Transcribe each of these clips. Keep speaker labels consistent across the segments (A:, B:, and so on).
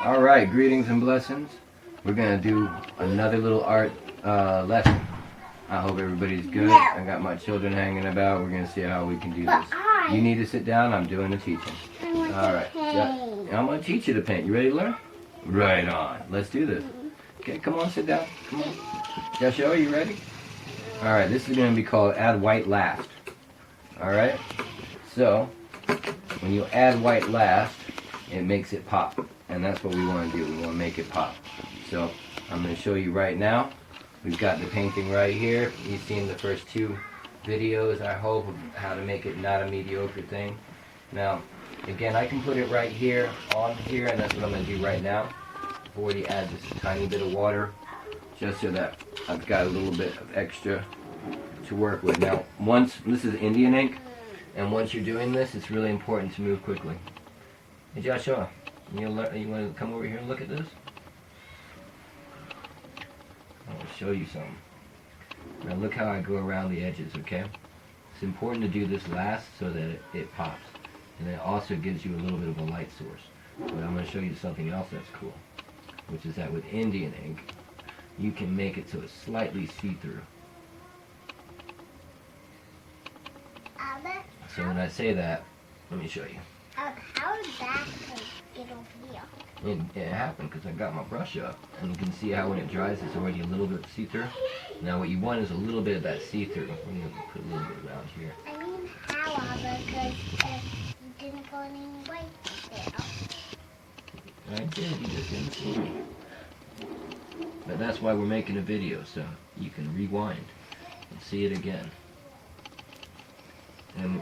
A: Alright, greetings and blessings. We're going to do another little art lesson. I hope everybody's good. I got my children hanging about. We're going to see how we can do this. You need to sit down. I'm doing the teaching. Alright, I'm going to teach you to paint. You ready to learn? Right on. Let's do this. Okay, come on, sit down. Come on. Joshua, are you ready? Alright, this is going to be called add white last. Alright? So, when you add white last, it makes it pop. And that's what we want to do. We want to make it pop. So, I'm going to show you right now. We've got the painting right here. You've seen the first two videos, I hope, of how to make it not a mediocre thing. Now, again, I can put it right here, on here, and that's what I'm going to do right now. I've already added just a tiny bit of water, just so that I've got a little bit of extra to work with. Now, this is Indian ink, and once you're doing this, it's really important to move quickly. Hey Joshua, you want to come over here and look at this? I want to show you something. Now look how I go around the edges, okay? It's important to do this last so that it pops. And it also gives you a little bit of a light source. But I'm going to show you something else that's cool, which is that with Indian ink, you can make it so it's slightly see-through. So when I say that, let me show you.
B: How did that get over here?
A: It happened because I got my brush up, and you can see how when it dries it's already a little bit see-through. Now what you want is a little bit of that see-through. I'm going to put a little bit around here.
B: I mean how, because you didn't go any way there.
A: I did, you just didn't see me. But that's why we're making a video, so you can rewind and see it again. And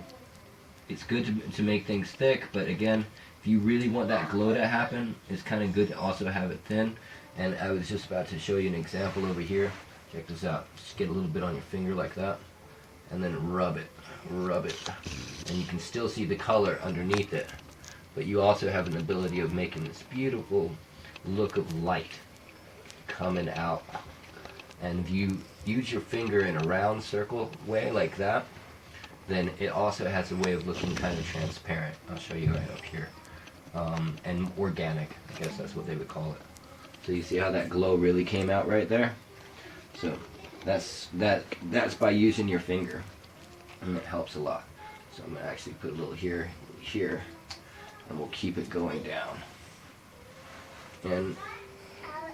A: it's good to make things thick, but again, if you really want that glow to happen, it's kind of good to also have it thin. And I was just about to show you an example over here. Check this out. Just get a little bit on your finger like that, and then rub it. And you can still see the color underneath it, but you also have an ability of making this beautiful look of light coming out. And if you use your finger in a round circle way like that, then it also has a way of looking kind of transparent. I'll show you right up here. And organic, I guess that's what they would call it. So you see how that glow really came out right there? So that's by using your finger, and it helps a lot. So I'm gonna actually put a little here, and we'll keep it going down. And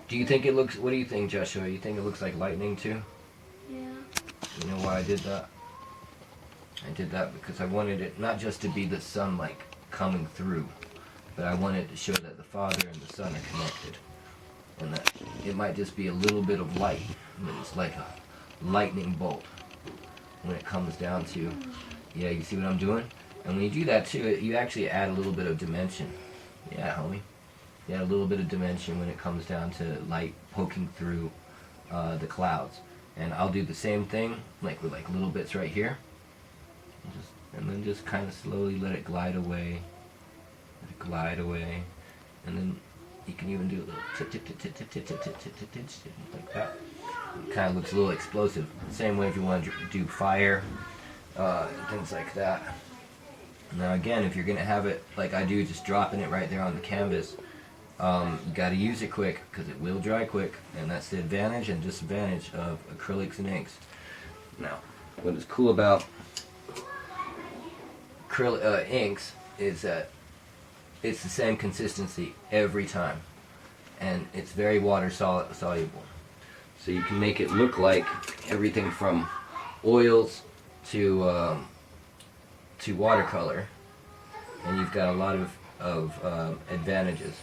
A: do you think it looks, what do you think, Joshua? You think it looks like lightning too?
B: Yeah.
A: You know why I did that? I did that because I wanted it not just to be the sun like coming through, but I wanted to show that the Father and the Son are connected. And that it might just be a little bit of light, but it's like a lightning bolt when it comes down to, yeah, you see what I'm doing? And when you do that too, you actually add a little bit of dimension. Yeah, homie. You add a little bit of dimension when it comes down to light poking through the clouds. And I'll do the same thing, like with like little bits right here. And then just kind of slowly let it glide away. Let it glide away. And then you can even do a little tip, like that. It kind of looks a little explosive. The same way if you want to do fire, and things like that. Now again, if you're going to have it like I do, just dropping it right there on the canvas, you got to use it quick because it will dry quick. And that's the advantage and disadvantage of acrylics and inks. Now, what is cool about inks is that it's the same consistency every time, and it's very water soluble, so you can make it look like everything from oils to watercolor, and you've got a lot of advantages.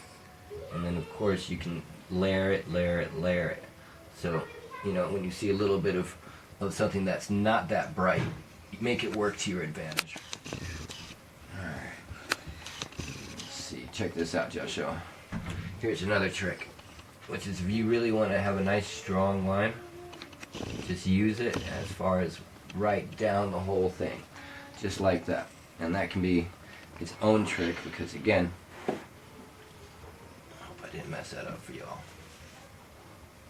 A: And then of course you can layer it, so you know when you see a little bit of something that's not that bright, you make it work to your advantage. Check this out, Joshua. Here's another trick, which is if you really want to have a nice strong line, just use it as far as right down the whole thing, just like that. And that can be its own trick because again, I hope I didn't mess that up for y'all.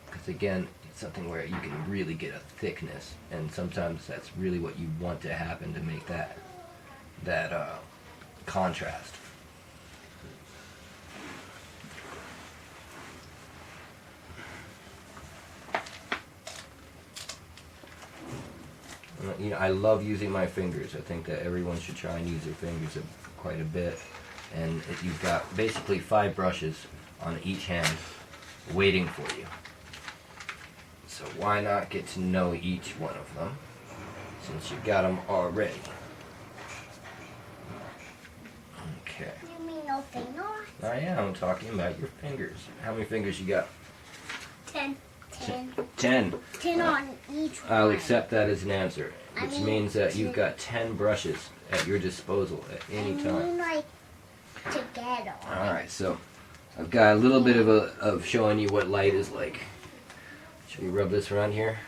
A: Because again, it's something where you can really get a thickness, and sometimes that's really what you want to happen to make that contrast. you know, I love using my fingers. I think that everyone should try and use their fingers quite a bit. And you've got basically 5 brushes on each hand waiting for you. So why not get to know each one of them since you got them already? Okay.
B: You mean no fingers?
A: I am talking about your fingers. How many fingers you got?
B: 10.
A: 10.
B: 10 on each one.
A: I'll accept that as an answer,
B: I
A: which
B: mean,
A: means that you've got 10 brushes at your disposal at any
B: I
A: time.
B: mean, like, together.
A: Alright, so I've got a little bit of showing you what light is like. Should we rub this around here?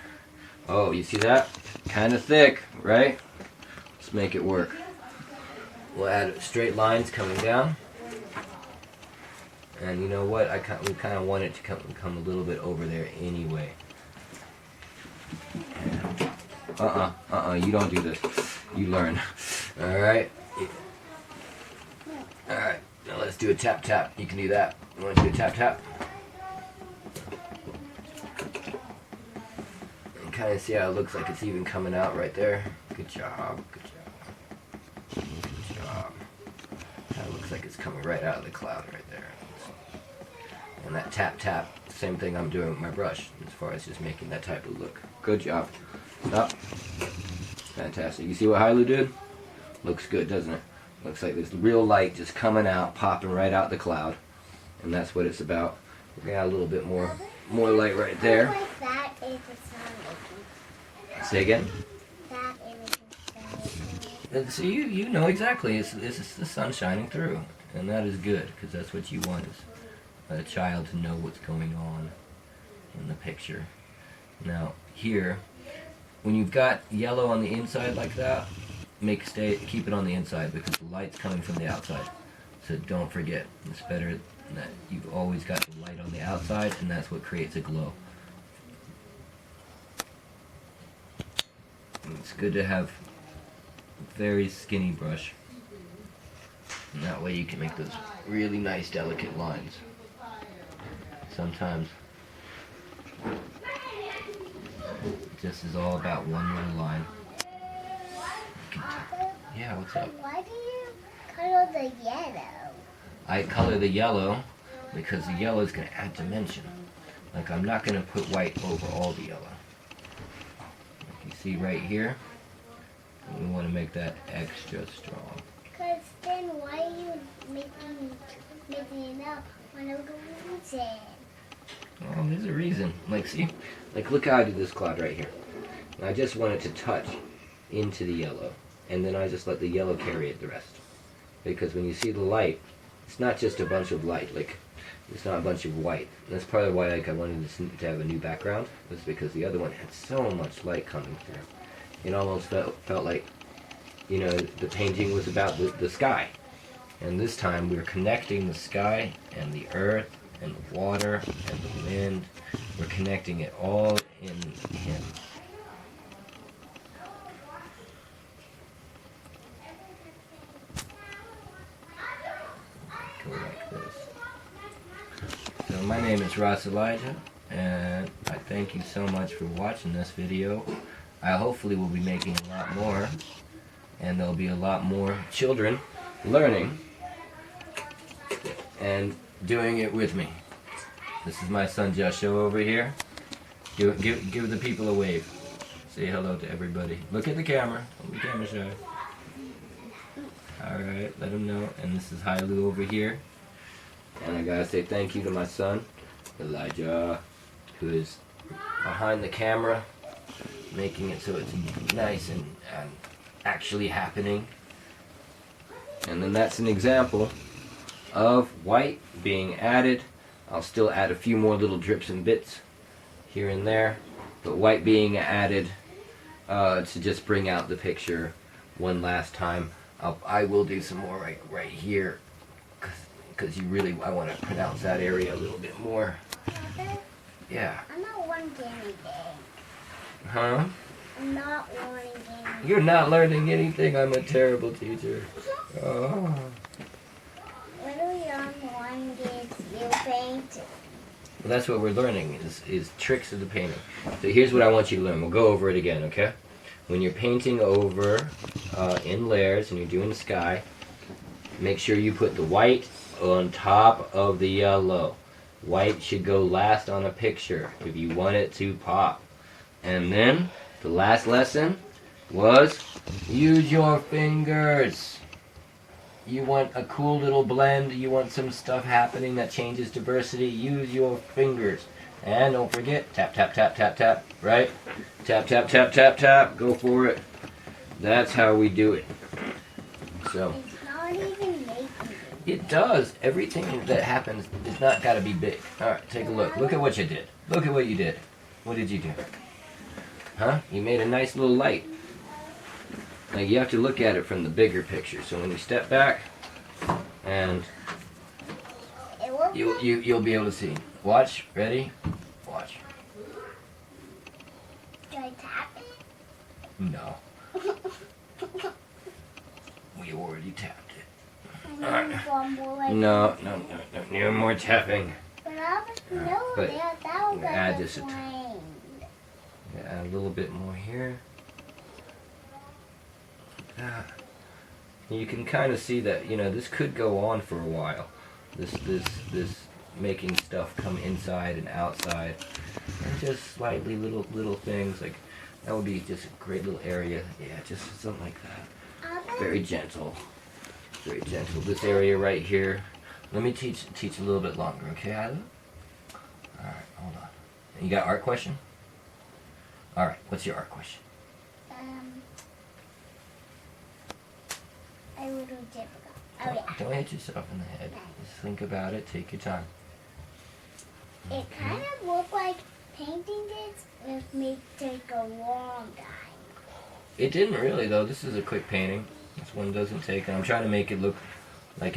A: Oh, you see that? Kind of thick, right? Let's make it work. We'll add straight lines coming down. And you know what? We kind of want it to come a little bit over there anyway. You don't do this. You learn. Alright? Alright, now let's do a tap tap. You can do that. You want to do a tap tap? And kind of see how it looks like it's even coming out right there. Good job. Good job. Good job. Kind of looks like it's coming right out of the cloud right there. And that tap tap, same thing I'm doing with my brush as far as just making that type of look. Good job. Up. Fantastic. You see what Hailu did? Looks good, doesn't it? Looks like there's real light just coming out, popping right out the cloud. And that's what it's about. We're gonna add a little bit more light right there.
B: Like that is the sun making.
A: Say again?
B: That image is
A: And so you know exactly. It's the sun shining through. And that is good, because that's what you want, is a child to know what's going on in the picture. Now, here, when you've got yellow on the inside like that, keep it on the inside because the light's coming from the outside. So don't forget, it's better that you've always got the light on the outside, and that's what creates a glow. And it's good to have a very skinny brush, and that way you can make those really nice delicate lines. Sometimes it just is all about one little line. Yeah, what's up?
B: Why do you color the yellow?
A: I color the yellow because the yellow is going to add dimension. Like, I'm not going to put white over all the yellow. Like you see right here, we want to make that extra strong.
B: Because then why are you making it up when I'm going to say?
A: Oh, there's a reason. Like, see? Like, look how I did this cloud right here. And I just want it to touch into the yellow. And then I just let the yellow carry it the rest. Because when you see the light, it's not just a bunch of light. Like, it's not a bunch of white. And that's part of why I wanted to have a new background. Was because the other one had so much light coming through. It almost felt like, you know, the painting was about the sky. And this time we're connecting the sky and the earth and the water and the wind. We're connecting it all in him. Go like this. So my name is Ras Elijah, and I thank you so much for watching this video. I hopefully will be making a lot more, and there'll be a lot more children learning and doing it with me. This is my son Joshua over here. Give the people a wave. Say hello to everybody. Look at the camera. Don't be camera shy. Alright, let them know. And this is Hailu over here. And I gotta say thank you to my son, Elijah, who is behind the camera, making it so it's nice and actually happening. And then that's an example of white being added. I'll still add a few more little drips and bits here and there, but white being added to just bring out the picture one last time. I will do some more right here, because I want to pronounce that area a little bit more. Yeah.
B: I'm not one guinea pig.
A: Huh?
B: I'm not learning anything.
A: You're not learning anything. I'm a terrible teacher. Oh.
B: When we learn one gets you painting.
A: Well, that's what we're learning, is tricks of the painting. So here's what I want you to learn. We'll go over it again, okay? when you're painting over in layers and you're doing sky, make sure you put the white on top of the yellow. White should go last on a picture if you want it to pop. And then the last lesson was use your fingers. You want a cool little blend, you want some stuff happening that changes diversity, use your fingers. And don't forget, tap, tap, tap, tap, tap, right? Tap, tap, tap, tap, tap, go for it. That's how we do it. So,
B: It's not even making it.
A: it does. Everything that happens is not got to be big. Alright, take a look. Look at what you did. Look at what you did. What did you do? Huh? You made a nice little light. Now you have to look at it from the bigger picture. So when you step back, and
B: It will
A: you'll be able to see. Watch. Ready? Watch.
B: Do I tap it?
A: No. We already tapped it.
B: I need one more like
A: No. No more tapping.
B: But I was no,
A: But
B: that was
A: add
B: like
A: this
B: a flame.
A: Add a little bit more here. Like that. You can kind of see that, this could go on for a while. This making stuff come inside and outside. And just slightly little things like that would be just a great little area. Yeah, just something like that. Very gentle. Very gentle. This area right here. Let me teach a little bit longer, okay, Isla? Alright, hold on. You got art question? Alright, what's your art question?
B: A little difficult. Oh yeah.
A: Don't hit yourself in the head. Just think about it. Take your time.
B: It kind of looked like painting this with me take a long time.
A: It didn't really though. This is a quick painting. This one doesn't take. And I'm trying to make it look like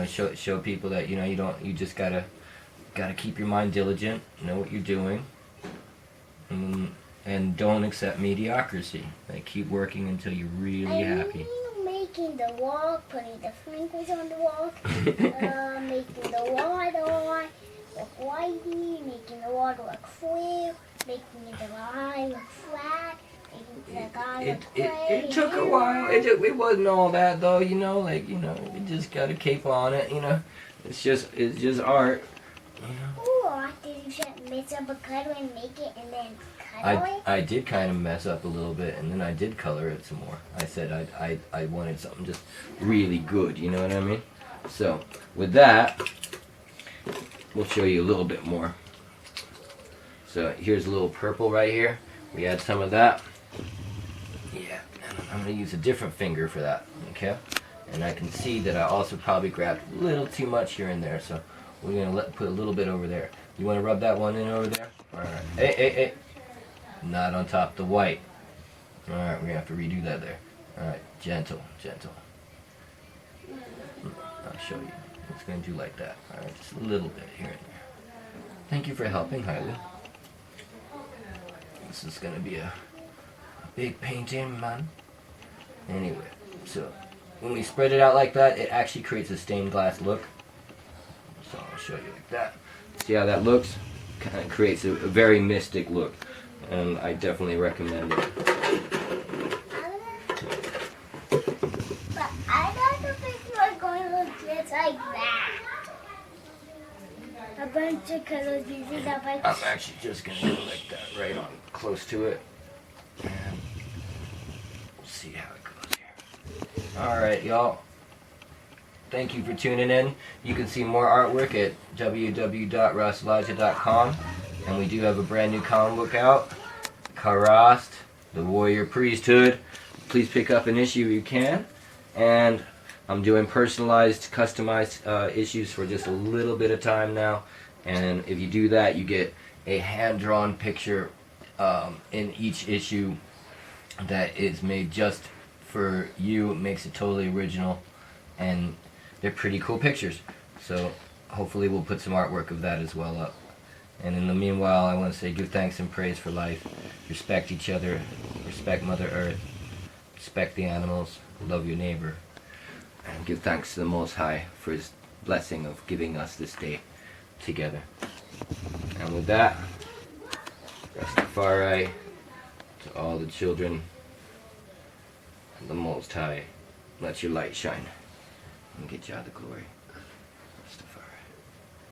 A: show people that you just gotta keep your mind diligent. Know what you're doing. And don't accept mediocrity. Like keep working until you're really happy.
B: Making the wall, putting the sprinkles on the wall, making the water look whitey, making the water look clear, making the line look flat, making the guy look gray.
A: It took a while. It wasn't all that though. You just gotta keep on it. It's just art.
B: Or did you just mix up a color and make it and then color it?
A: I did kind of mess up a little bit, and then I did color it some more. I said I wanted something just really good, you know what I mean? So, with that, we'll show you a little bit more. So, here's a little purple right here. We add some of that. Yeah, and I'm going to use a different finger for that, okay? And I can see that I also probably grabbed a little too much here and there, so we're going to put a little bit over there. You want to rub that one in over there? Alright. Hey. Not on top of the white. Alright, we're going to have to redo that there. Alright, gentle. I'll show you. It's going to do like that. Alright, just a little bit here and there. Thank you for helping, Hyla. This is going to be a big painting, man. Anyway, so when we spread it out like that, it actually creates a stained glass look. So I'll show you like that. See how that looks? Kind of creates a very mystic look. And I definitely recommend it.
B: But I thought the picture was going to look just like that. A bunch of colors using that bunch.
A: I'm actually just going to do it like that, right on close to it. And we'll see how it goes here. Alright, y'all. Thank you for tuning in. You can see more artwork at www.raselijah.com. And we do have a brand new comic book out, Karast, the Warrior Priesthood. Please pick up an issue if you can. And I'm doing personalized, customized issues for just a little bit of time now. And if you do that, you get a hand-drawn picture in each issue that is made just for you. It makes it totally original. And they're pretty cool pictures. So hopefully we'll put some artwork of that as well up. And in the meanwhile, I want to say give thanks and praise for life. Respect each other. Respect Mother Earth. Respect the animals. Love your neighbor. And give thanks to the Most High for His blessing of giving us this day together. And with that, Ras Tafari, to all the children of the Most High, let your light shine and get you out of the glory.